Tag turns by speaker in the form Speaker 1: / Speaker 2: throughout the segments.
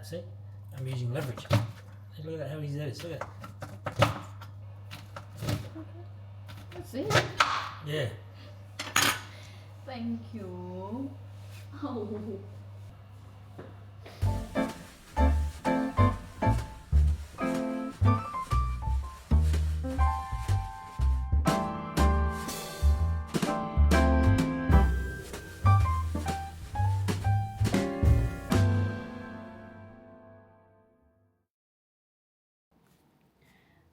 Speaker 1: that. See, I'm using leverage. Look at that, how easy that is. Look at that.
Speaker 2: That's it.
Speaker 1: Yeah.
Speaker 2: Thank you. Oh.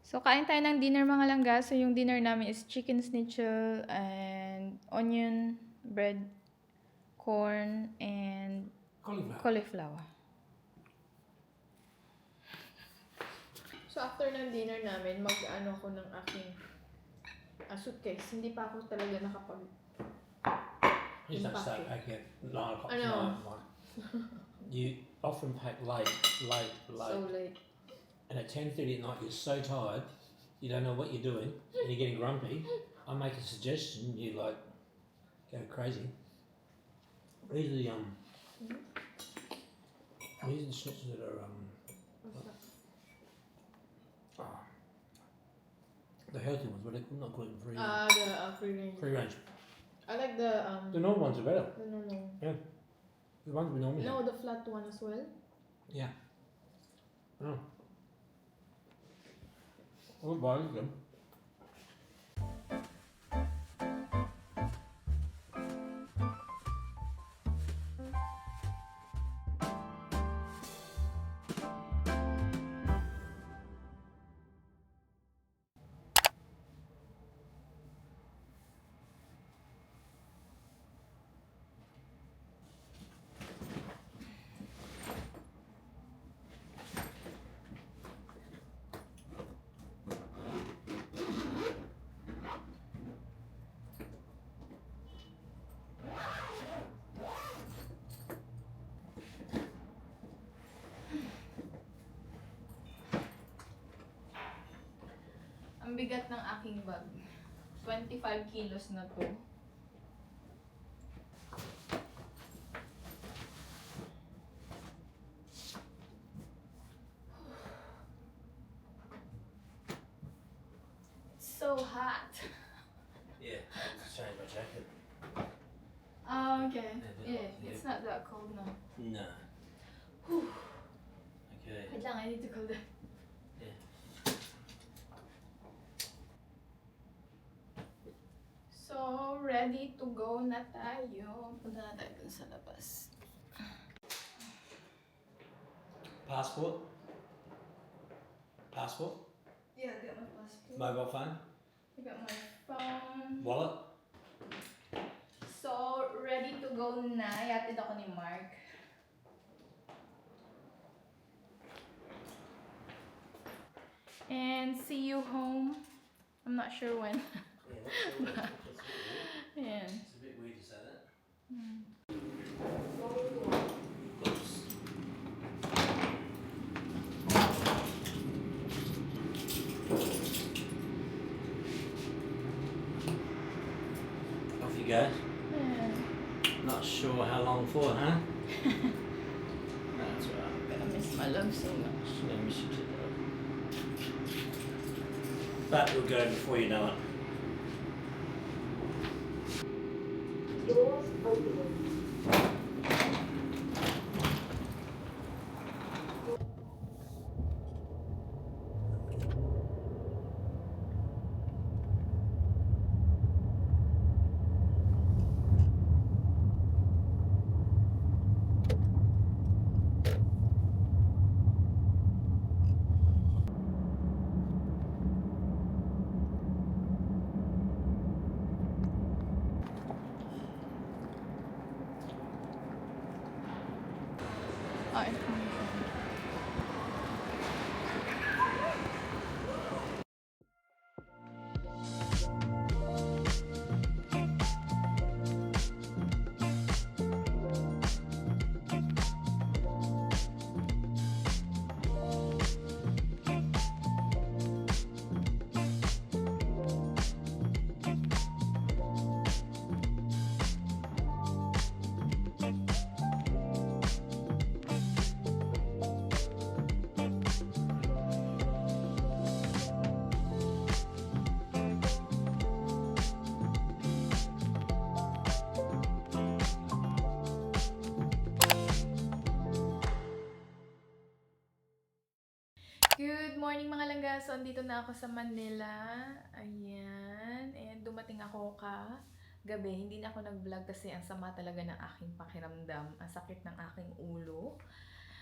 Speaker 2: So, kain tayo ng dinner mga langga. So, yung dinner namin is chicken schnitzel and onion, bread, corn, and cauliflower. So, after ng dinner namin, mag-ano ko ng aking suitcase. Hindi pa ako talaga nakapag...
Speaker 1: Please don't start packing at 9 o'clock
Speaker 2: I know.
Speaker 1: tonight. You often pack late.
Speaker 2: So late.
Speaker 1: And at 10:30 at night, you're so tired, you don't know what you're doing, and you're getting grumpy. I make a suggestion, you like go crazy. These are the these are the schnitzels that are the healthy ones, but they're not gluten free.
Speaker 2: The free range.
Speaker 1: Free range.
Speaker 2: I like the
Speaker 1: The normal ones are better.
Speaker 2: the normal.
Speaker 1: Yeah. The ones we normally
Speaker 2: No,
Speaker 1: have.
Speaker 2: the flat one as well.
Speaker 1: Yeah. Oh. We'll buy them.
Speaker 2: Ang bigat ng aking bag. 25 kilos na to. It's so hot.
Speaker 1: Yeah, I have to change my jacket.
Speaker 2: Oh, okay.
Speaker 1: Yeah,
Speaker 2: Yeah, it's not that cold now.
Speaker 1: No.
Speaker 2: Whew.
Speaker 1: Okay.
Speaker 2: Wait lang, I need to cool down.
Speaker 1: Yeah.
Speaker 2: So, ready to go na tayo. Punta na tayo dun sa labas.
Speaker 1: Passport? Passport?
Speaker 2: Yeah, I got my passport.
Speaker 1: Mobile phone?
Speaker 2: I got my phone.
Speaker 1: Wallet?
Speaker 2: So, ready to go na. Yatid ako ni Mark. And see you home. I'm not sure when.
Speaker 1: Yeah,
Speaker 2: Ayan.
Speaker 1: it's a bit weird to say that. Off you go.
Speaker 2: Ayan.
Speaker 1: Not sure how long for, huh? That's right.
Speaker 2: I miss my love so much.
Speaker 1: Let me shoot it up. But we'll go before you know it.
Speaker 3: Doors opening.
Speaker 2: Good morning mga langga. So, andito na ako sa Manila. Ayan. And dumating ako gabi. Hindi na ako nag-vlog kasi ang sama talaga ng aking pakiramdam. Ang sakit ng aking ulo.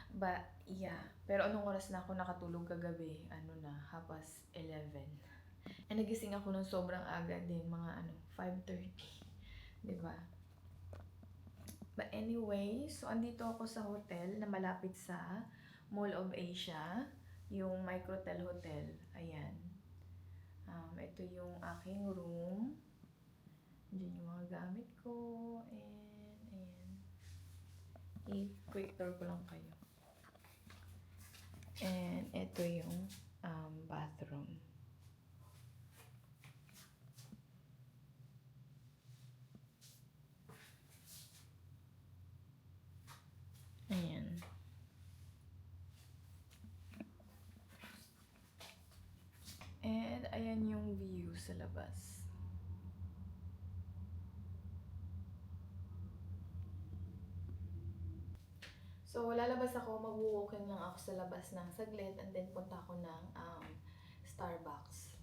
Speaker 2: But, yeah. Pero anong oras na ako nakatulog kagabi? 11:30. And nagising ako ng sobrang aga din. Mga 5:30. Diba? But anyway, so andito ako sa hotel na malapit sa Mall of Asia. Yung Microtel Hotel. Ayan. Ito yung aking room. Diyan yung mga gamit ko. And, ayan. I-quick tour ko lang kayo. And, ito yung bathroom. Ayan. And, ayan yung view sa labas. So, lalabas ako, mag-walking lang ako sa labas ng saglit and then punta ako ng Starbucks.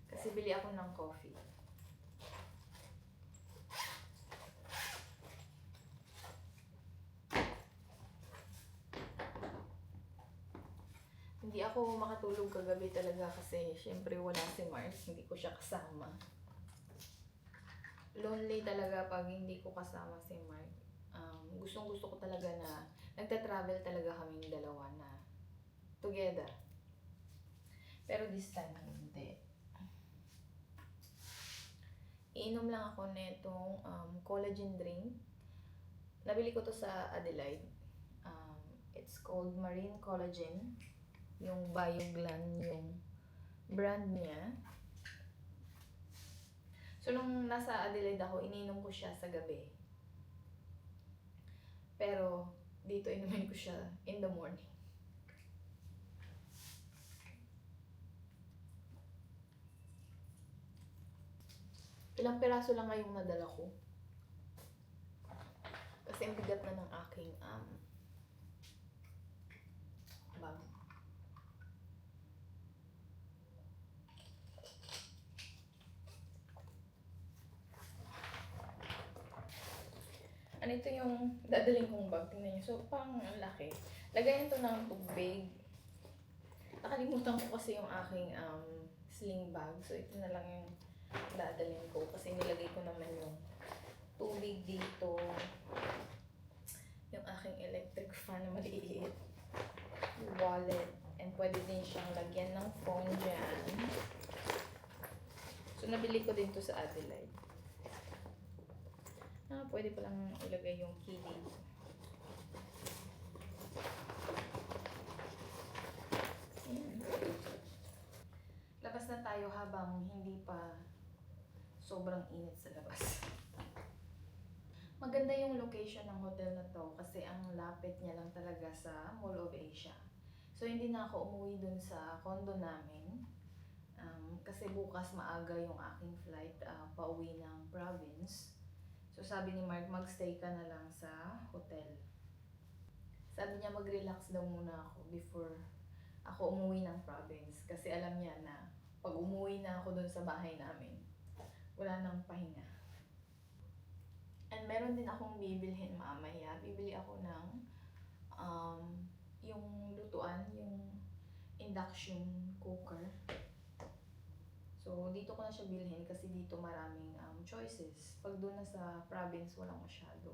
Speaker 2: Kasi bili ako ng coffee. Hindi ako makatulog kagabi talaga kasi syempre wala si Mark, hindi ko siya kasama. Lonely talaga pag hindi ko kasama si Mark. Gustong-gusto ko talaga na nagta-travel talaga kaming dalawa na together. Pero this time hindi. Iinom lang ako netong collagen drink. Nabili ko to sa Adelaide. It's called Marine Collagen. Yung BioGlan yung brand niya. So, nung nasa Adelaide ako, ininom ko siya sa gabi. Pero, dito inumin ko siya in the morning. Ilang piraso lang ngayong nadala ko. Kasi ang bigat na ng aking bag. Ano ito yung dadaling kong bag? Tingnan nyo. So, pang ang laki. Lagayan to ng tubig. Nakalimutan ko kasi yung aking sling bag. So, ito na lang yung dadalhin ko. Kasi nilagay ko naman yung tubig dito. Yung aking electric fan na maliit. Yung wallet. And pwede din siyang lagyan ng phone dyan. So, nabili ko din to sa Adelaide. Pwede pa lang ilagay yung key dito. Ayan. Labas na tayo habang hindi pa sobrang init sa labas. Maganda yung location ng hotel na to kasi ang lapit niya lang talaga sa Mall of Asia. So hindi na ako umuwi dun sa condo namin. Kasi bukas maaga yung aking flight pauwi ng province. So sabi ni Mark, magstay ka na lang sa hotel. Sabi niya mag-relax daw muna ako before ako umuwi ng province. Kasi alam niya na pag umuwi na ako dun sa bahay namin, wala nang pahinga. And meron din akong bibilhin mamaya. Bibili ako ng yung lutuan, yung induction cooker. So, dito ko na siya bilhin kasi dito maraming choices. Pag doon na sa province, walang masyado.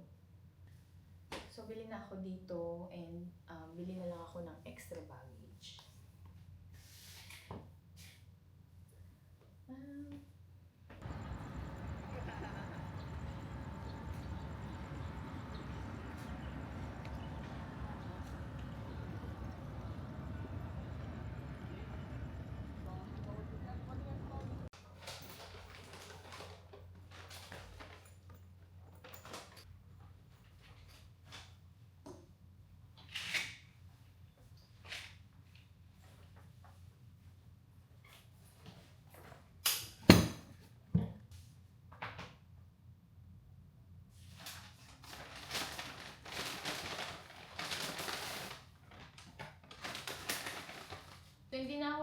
Speaker 2: So, bili na ako dito and bili na lang ako ng extra baggage.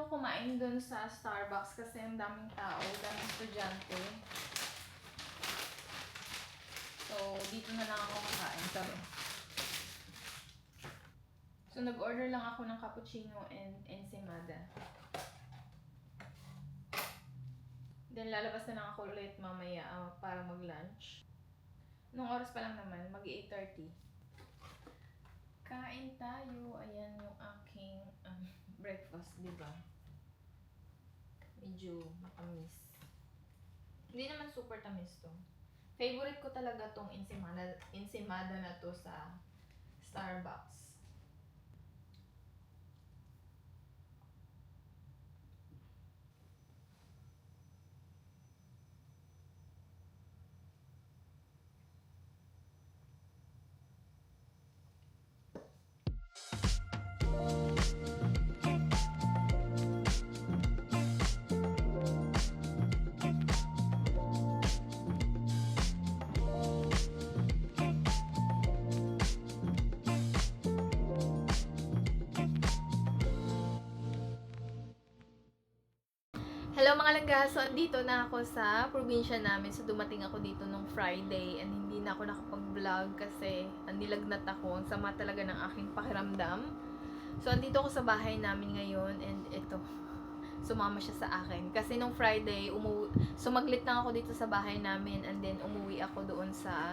Speaker 2: ako kumain dun sa Starbucks kasi ang daming tao, daming estudyante. So, dito na lang ako kakain. Sorry. So, nag-order lang ako ng cappuccino and ensaymada. Then, lalabas na lang ako ulit mamaya para mag-lunch. Nung oras pa lang naman, mag-8:30. Kain tayo. Ayan yung aking breakfast, di ba? Medyo matamis. Hindi naman super tamis to. Favorite ko talaga tong ensaymada na to sa Starbucks. Hello mga langga! So, andito na ako sa probinsya namin. So, dumating ako dito nung Friday and hindi na ako nakapag-vlog kasi nilagnat ako. Ang sama talaga ng aking pakiramdam. So, andito ako sa bahay namin ngayon and ito, sumama siya sa akin. Kasi nung Friday, sumaglit lang ako dito sa bahay namin and then umuwi ako doon sa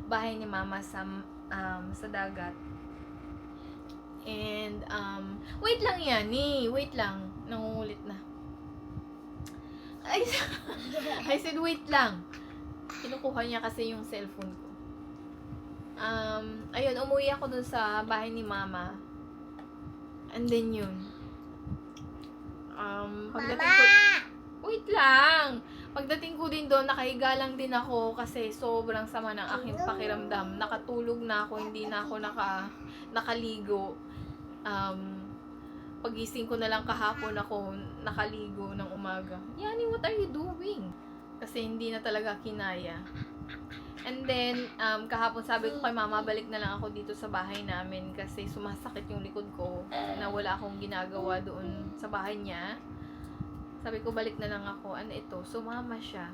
Speaker 2: bahay ni Mama sa dagat. And, wait lang yan eh. Wait lang. Nangungulit na. I said, wait lang. Kinukuha niya kasi yung cellphone ko. Ayun, umuwi ako dun sa bahay ni Mama. And then yun. Pagdating ko... Wait lang! Pagdating ko din doon, nakahiga lang din ako kasi sobrang sama ng aking pakiramdam. Nakatulog na ako, hindi na ako nakaligo. Pagising ko na lang kahapon ako nakaligo ng umaga. Yani, what are you doing? Kasi hindi na talaga kinaya. And then, kahapon sabi ko kay Mama, balik na lang ako dito sa bahay namin kasi sumasakit yung likod ko na wala akong ginagawa doon sa bahay niya. Sabi ko, balik na lang ako. Ano ito? Sumama siya.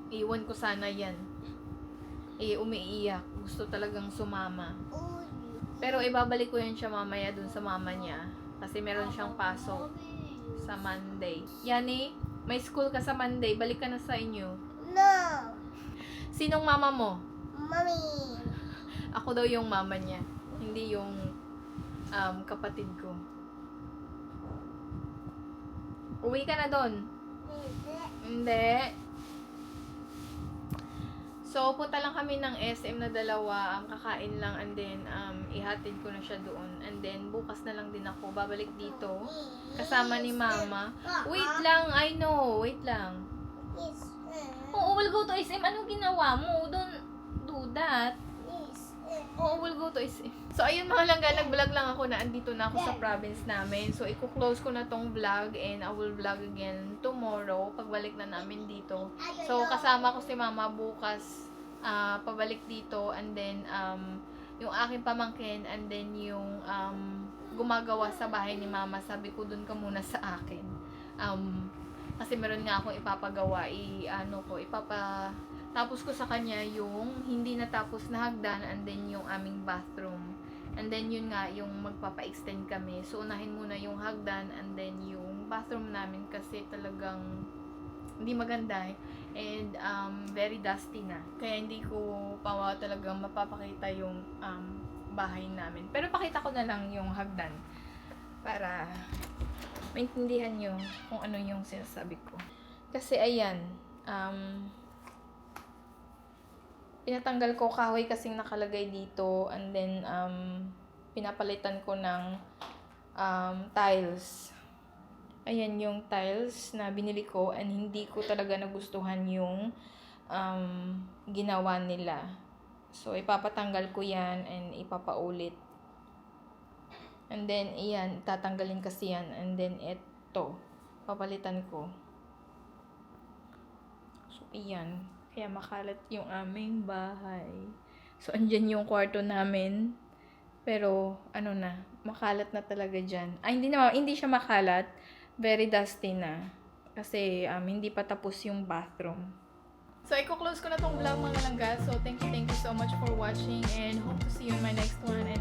Speaker 2: Iwan ko sana yan. Umiiyak. Gusto talagang sumama. Pero ibabalik ko yan siya mamaya dun sa mama niya. Kasi meron siyang pasok sa Monday. Yani, may school ka sa Monday. Balik ka na sa inyo.
Speaker 4: No.
Speaker 2: Sinong mama mo?
Speaker 4: Mommy.
Speaker 2: Ako daw yung mama niya. Hindi yung kapatid ko. Uwi ka na doon. Hindi. So, punta lang kami ng SM na dalawa, kakain lang, and then, ihatid ko na siya doon. And then, bukas na lang din ako, babalik dito, kasama ni Mama. Wait lang, I know, wait lang. Oo, we'll go to SM. Anong ginawa mo? Don't do that. Oo, we'll go to SM. So, ayun mga langga, nag-vlog lang ako na andito na ako sa province namin. So, i-close ko na tong vlog and I will vlog again tomorrow pagbalik na namin dito. So, kasama ko si Mama bukas pabalik dito and then yung aking pamangkin and then yung gumagawa sa bahay ni Mama. Sabi ko, dun ka muna sa akin. Kasi meron nga akong ipapagawa. Tapos ko sa kanya yung hindi natapos na hagdan and then yung aming bathroom. And then yun nga, yung magpapa-extend kami. So, unahin muna yung hagdan and then yung bathroom namin kasi talagang hindi maganda and very dusty na. Kaya hindi ko pa talagang mapapakita yung bahay namin. Pero pakita ko na lang yung hagdan para maintindihan nyo kung ano yung sinasabi ko. Kasi ayan, pinatanggal ko kahoy kasing nakalagay dito and then pinapalitan ko ng tiles. Ayan yung tiles na binili ko and hindi ko talaga nagustuhan yung ginawa nila. So, ipapatanggal ko yan and ipapaulit. And then, iyan, tatanggalin kasi yan. And then, eto, papalitan ko. So, iyan. Kaya makalat yung aming bahay. So, andyan yung kwarto namin. Pero, ano na, makalat na talaga dyan. Ay, hindi siya makalat. Very dusty na. Kasi, hindi pa tapos yung bathroom. So, i-close ko na tong vlog mga langga. So, thank you so much for watching and hope to see you in my next one. And